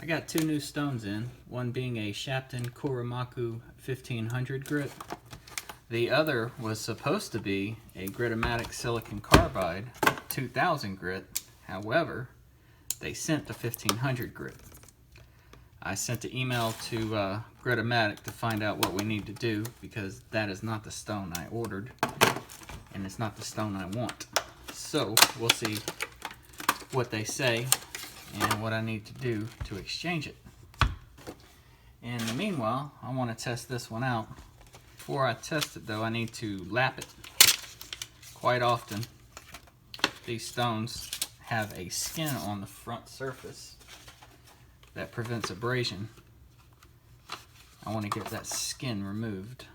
I got two new stones in, one being a Shapton Kuromaku 1500 grit. The other was supposed to be a Gritomatic silicon carbide 2000 grit. However, they sent the 1500 grit. I sent an email to Gritomatic to find out what we need to do, because that is not the stone I ordered and it's not the stone I want. So we'll see what they say and what I need to do to exchange it. In the meanwhile, I want to test this one out. Before I test it though, I need to lap it. Quite often these stones have a skin on the front surface that prevents abrasion. I want to get that skin removed.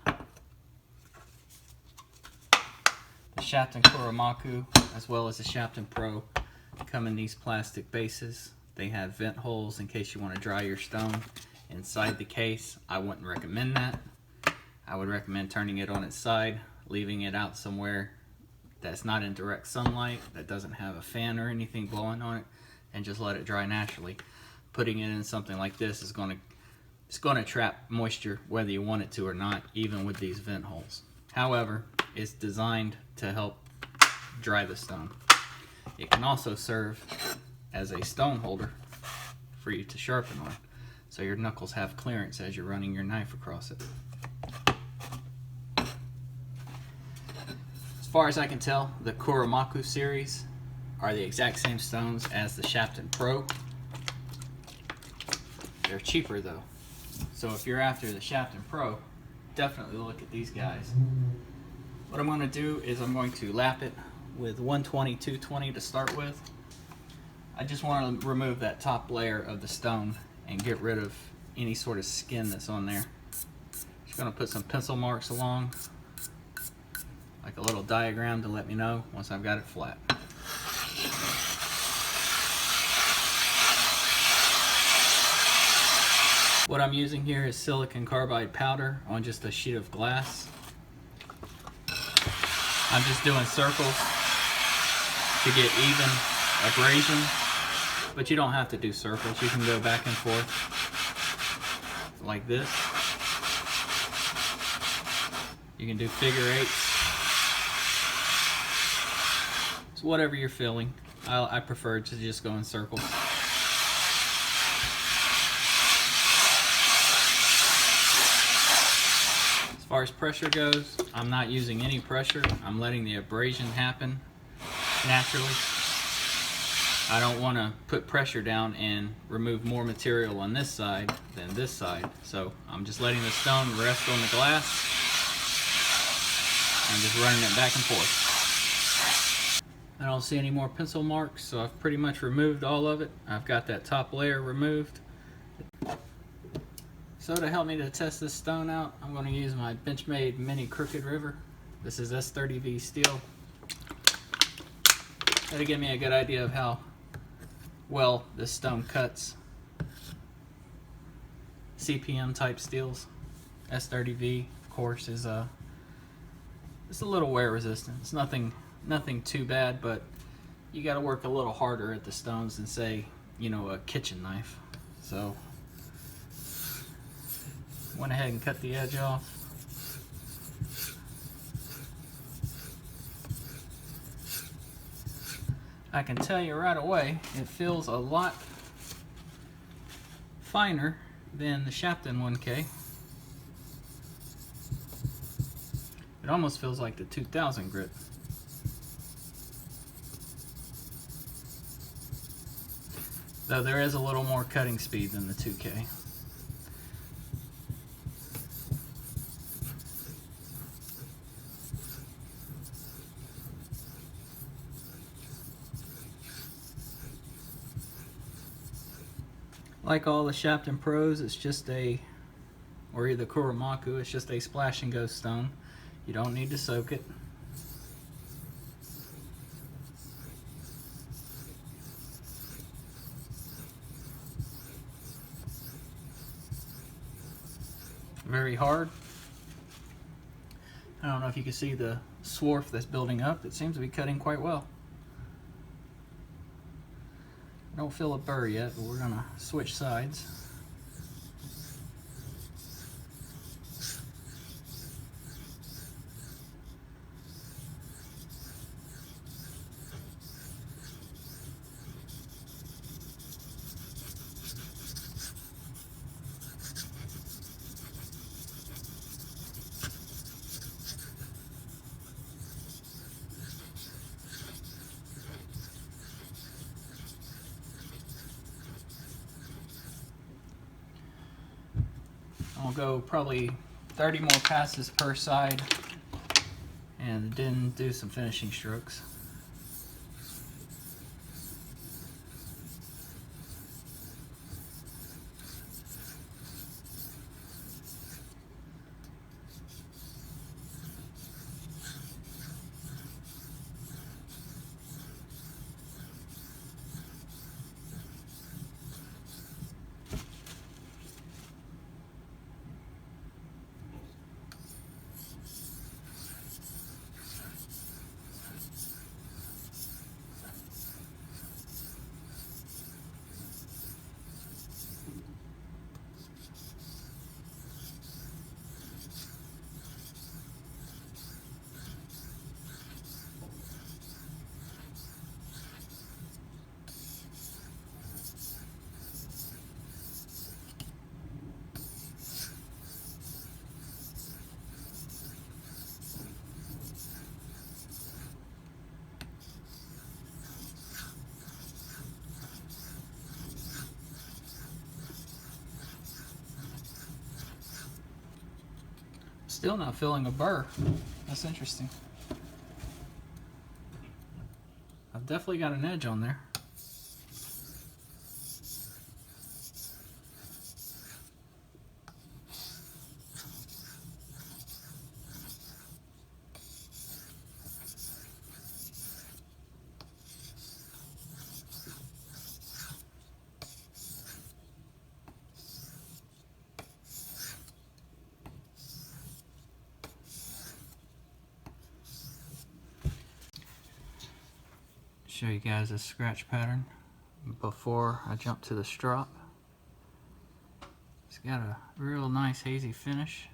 The Shapton Kuromaku as well as the Shapton Pro come in these plastic bases. They have vent holes in case you want to dry your stone inside the case. I wouldn't recommend that. I would recommend turning it on its side, leaving it out somewhere that's not in direct sunlight, that doesn't have a fan or anything blowing on it, and just let it dry naturally. Putting it in something like this is going to trap moisture whether you want it to or not, even with these vent holes. However, it's designed to help dry the stone. It can also serve as a stone holder for you to sharpen on, so your knuckles have clearance as you're running your knife across it. As far as I can tell, the Kuromaku series are the exact same stones as the Shapton Pro. They're cheaper though, so if you're after the Shapton Pro, definitely look at these guys. What I'm going to do is I'm going to lap it with 120, 220 to start with. I just want to remove that top layer of the stone and get rid of any sort of skin that's on there. Just going to put some pencil marks along, like a little diagram to let me know once I've got it flat. What I'm using here is silicon carbide powder on just a sheet of glass. I'm just doing circles to get even abrasion, but you don't have to do circles. You can go back and forth like this. You can do figure eights. It's whatever you're feeling. I prefer to just go in circles. As far as pressure goes, I'm not using any pressure. I'm letting the abrasion happen naturally. I don't want to put pressure down and remove more material on this side than this side. So I'm just letting the stone rest on the glass and just running it back and forth. I don't see any more pencil marks, so I've pretty much removed all of it. I've got that top layer removed. So to help me to test this stone out, I'm going to use my Benchmade Mini Crooked River. This is S30V steel. That'll give me a good idea of how well this stone cuts. CPM type steels. S30V, of course, is it's a little wear resistant. It's nothing too bad, but you got to work a little harder at the stones than, say, you know, a kitchen knife. So went ahead and cut the edge off. I can tell you right away, it feels a lot finer than the Shapton 1K. It almost feels like the 2000 grit. Though there is a little more cutting speed than the 2K. Like all the Shapton Pros, it's just or the Kuromaku, it's just a splash and go stone. You don't need to soak it. Very hard. I don't know if you can see the swarf that's building up. It seems to be cutting quite well. don't feel a burr yet, but we're gonna switch sides. I'll go probably 30 more passes per side and then do some finishing strokes. Still not feeling a burr. That's interesting. I've definitely got an edge on there. Show you guys a scratch pattern before I jump to the strop. It's got a real nice hazy finish.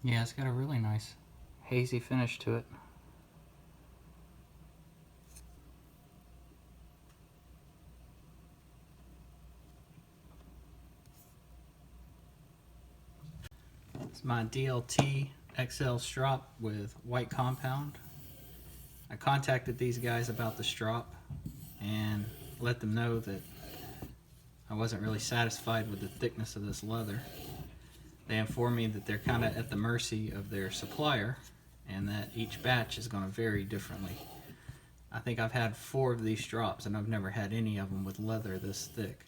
Yeah, it's got a really nice hazy finish to it. It's my DLT XL strop with white compound. I contacted these guys about the strop and let them know that I wasn't really satisfied with the thickness of this leather. They informed me that they're kind of at the mercy of their supplier and that each batch is going to vary differently. I think I've had 4 of these strops and I've never had any of them with leather this thick.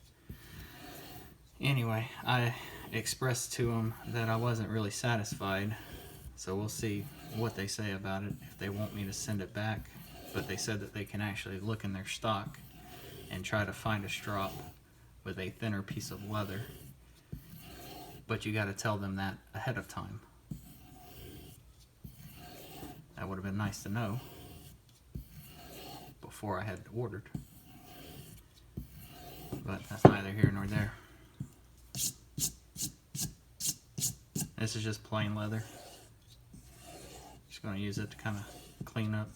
Anyway, I expressed to them that I wasn't really satisfied, so we'll see what they say about it, if they want me to send it back. But they said that they can actually look in their stock and try to find a strop with a thinner piece of leather. But you got to tell them that ahead of time. That would have been nice to know before I had it ordered. But that's neither here nor there. This is just plain leather. Just going to use it to kind of clean up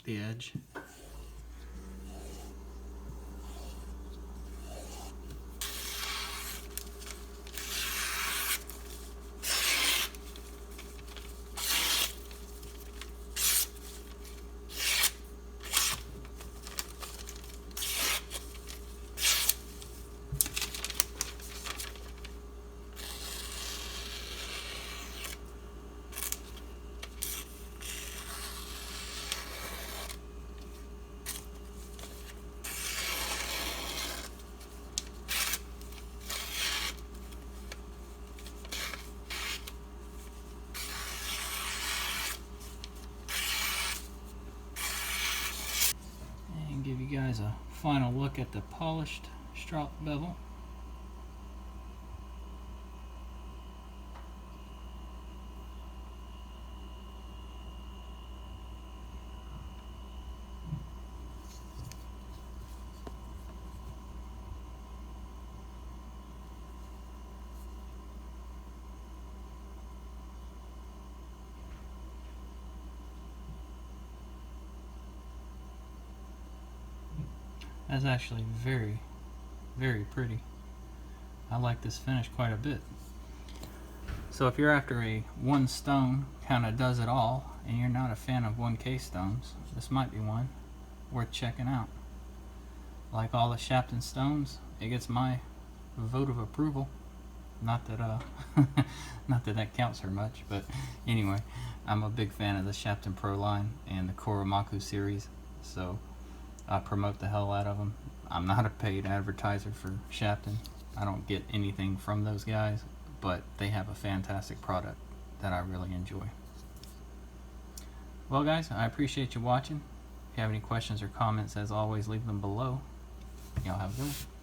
the edge. you guys a final look at the polished Strop bevel. That's actually very, very pretty. I like this finish quite a bit. So if you're after a one stone kind of does it all and you're not a fan of 1K stones, this might be one worth checking out. Like all the Shapton stones, it gets my vote of approval. Not that not that that counts for much, but anyway, I'm a big fan of the Shapton Pro line and the Kuromaku series, so I promote the hell out of them. I'm not a paid advertiser for Shapton. I don't get anything from those guys, but they have a fantastic product that I really enjoy. Well guys, I appreciate you watching. If you have any questions or comments, as always, leave them below. Y'all have a good one.